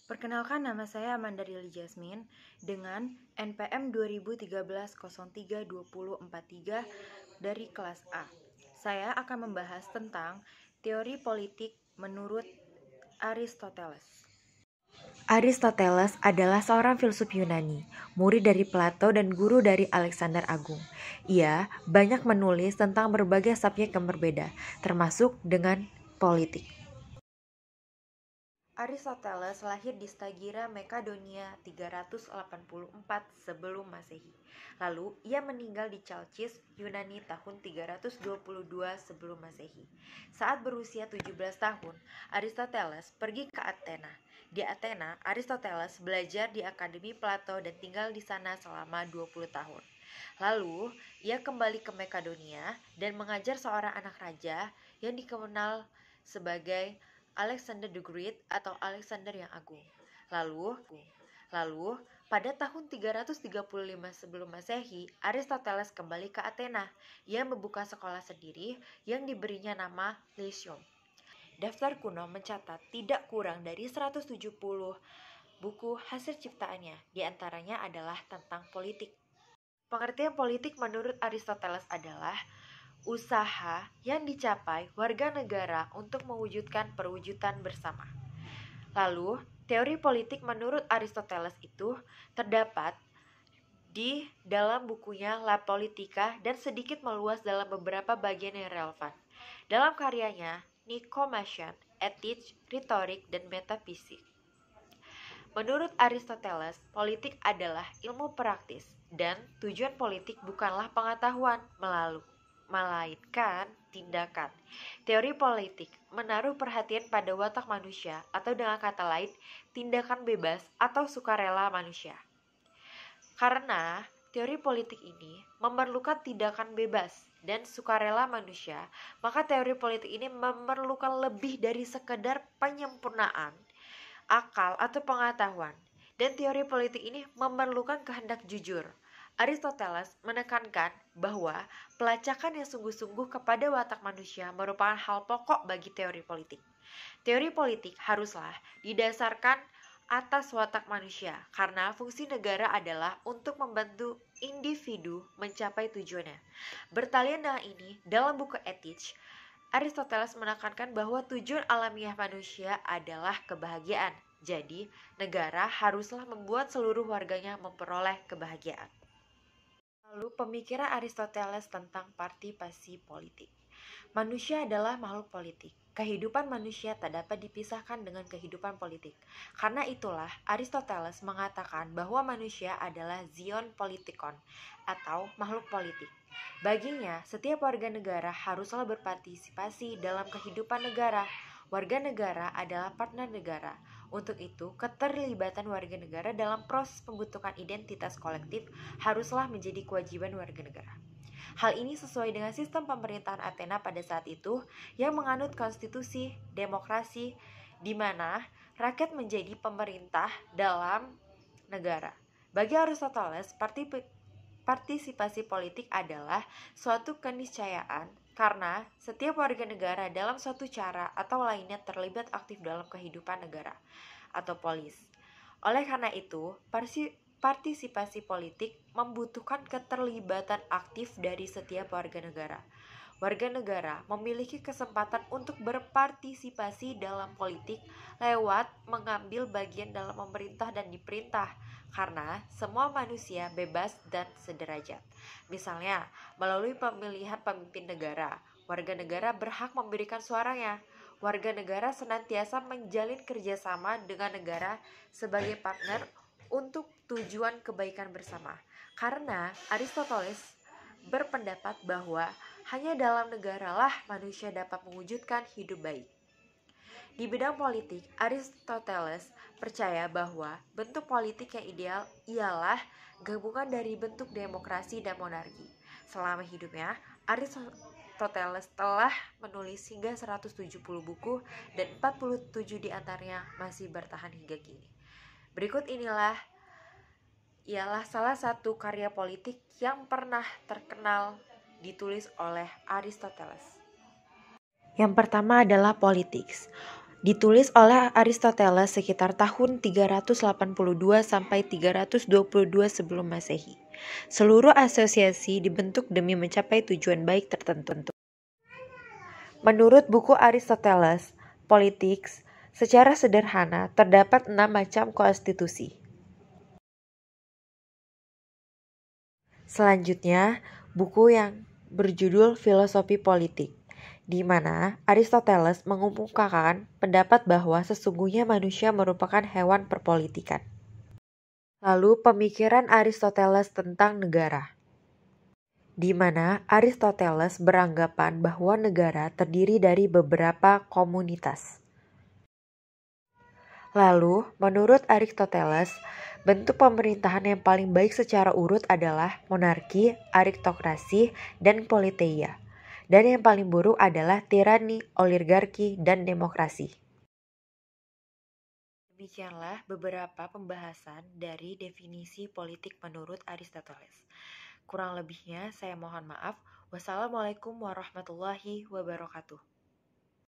Perkenalkan, nama saya Amanda Rilly Jasmine dengan NPM 2013-03-2043 dari kelas A. Saya akan membahas tentang teori politik menurut Aristoteles. Aristoteles adalah seorang filsuf Yunani, murid dari Plato dan guru dari Alexander Agung. Ia banyak menulis tentang berbagai subjek yang berbeda, termasuk dengan politik. Aristoteles lahir di Stagira, Makedonia 384 sebelum Masehi. Lalu ia meninggal di Chalcis, Yunani tahun 322 sebelum Masehi. Saat berusia 17 tahun, Aristoteles pergi ke Athena. Di Athena, Aristoteles belajar di Akademi Plato dan tinggal di sana selama 20 tahun. Lalu, ia kembali ke Makedonia dan mengajar seorang anak raja yang dikenal sebagai Alexander the Great atau Alexander yang Agung. Lalu, pada tahun 335 sebelum Masehi, Aristoteles kembali ke Athena. Ia membuka sekolah sendiri yang diberinya nama Lyceum. Daftar kuno mencatat tidak kurang dari 170 buku hasil ciptaannya, di antaranya adalah tentang politik. Pengertian politik menurut Aristoteles adalah usaha yang dicapai warga negara untuk mewujudkan perwujudan bersama. Lalu, teori politik menurut Aristoteles itu terdapat di dalam bukunya La Politica dan sedikit meluas dalam beberapa bagian yang relevan. Dalam karyanya, Nicomachean, Ethics, Rhetoric, dan Metaphysics. Menurut Aristoteles, politik adalah ilmu praktis dan tujuan politik bukanlah pengetahuan melainkan tindakan. Teori politik menaruh perhatian pada watak manusia atau dengan kata lain, tindakan bebas atau sukarela manusia. Karena teori politik ini memerlukan tindakan bebas dan sukarela manusia, maka teori politik ini memerlukan lebih dari sekedar penyempurnaan akal atau pengetahuan. Dan teori politik ini memerlukan kehendak jujur. Aristoteles menekankan bahwa pelacakan yang sungguh-sungguh kepada watak manusia merupakan hal pokok bagi teori politik. Teori politik haruslah didasarkan atas watak manusia, karena fungsi negara adalah untuk membantu individu mencapai tujuannya. Bertalian dengan ini, dalam buku Ethics, Aristoteles menekankan bahwa tujuan alamiah manusia adalah kebahagiaan. Jadi, negara haruslah membuat seluruh warganya memperoleh kebahagiaan. Lalu, pemikiran Aristoteles tentang partisipasi politik. Manusia adalah makhluk politik. Kehidupan manusia tak dapat dipisahkan dengan kehidupan politik. Karena itulah Aristoteles mengatakan bahwa manusia adalah zion politikon atau makhluk politik. Baginya, setiap warga negara haruslah berpartisipasi dalam kehidupan negara. Warga negara adalah partner negara. Untuk itu, keterlibatan warga negara dalam proses pembentukan identitas kolektif haruslah menjadi kewajiban warga negara. Hal ini sesuai dengan sistem pemerintahan Athena pada saat itu yang menganut konstitusi demokrasi di mana rakyat menjadi pemerintah dalam negara. Bagi Aristoteles, partisipasi politik adalah suatu keniscayaan karena setiap warga negara dalam suatu cara atau lainnya terlibat aktif dalam kehidupan negara atau polis. Oleh karena itu, partisipasi politik membutuhkan keterlibatan aktif dari setiap warga negara. Warga negara memiliki kesempatan untuk berpartisipasi dalam politik lewat mengambil bagian dalam memerintah dan diperintah, karena semua manusia bebas dan sederajat. Misalnya, melalui pemilihan pemimpin negara, warga negara berhak memberikan suaranya. Warga negara senantiasa menjalin kerjasama dengan negara sebagai partner untuk tujuan kebaikan bersama. Karena Aristoteles berpendapat bahwa hanya dalam negaralah manusia dapat mewujudkan hidup baik. Di bidang politik, Aristoteles percaya bahwa bentuk politik yang ideal ialah gabungan dari bentuk demokrasi dan monarki. Selama hidupnya, Aristoteles telah menulis hingga 170 buku dan 47 diantaranya masih bertahan hingga kini. Berikut inilah ialah salah satu karya politik yang pernah terkenal ditulis oleh Aristoteles. Yang pertama adalah Politics. Ditulis oleh Aristoteles sekitar tahun 382 sampai 322 sebelum Masehi. Seluruh asosiasi dibentuk demi mencapai tujuan baik tertentu. Menurut buku Aristoteles, Politics, secara sederhana terdapat 6 macam konstitusi. Selanjutnya, buku yang berjudul Filosofi Politik, di mana Aristoteles mengemukakan pendapat bahwa sesungguhnya manusia merupakan hewan perpolitikan. Lalu, pemikiran Aristoteles tentang negara, di mana Aristoteles beranggapan bahwa negara terdiri dari beberapa komunitas. Lalu, menurut Aristoteles, bentuk pemerintahan yang paling baik secara urut adalah monarki, aristokrasi, dan politeia. Dan yang paling buruk adalah tirani, oligarki, dan demokrasi. Demikianlah beberapa pembahasan dari definisi politik menurut Aristoteles. Kurang lebihnya saya mohon maaf. Wassalamualaikum warahmatullahi wabarakatuh.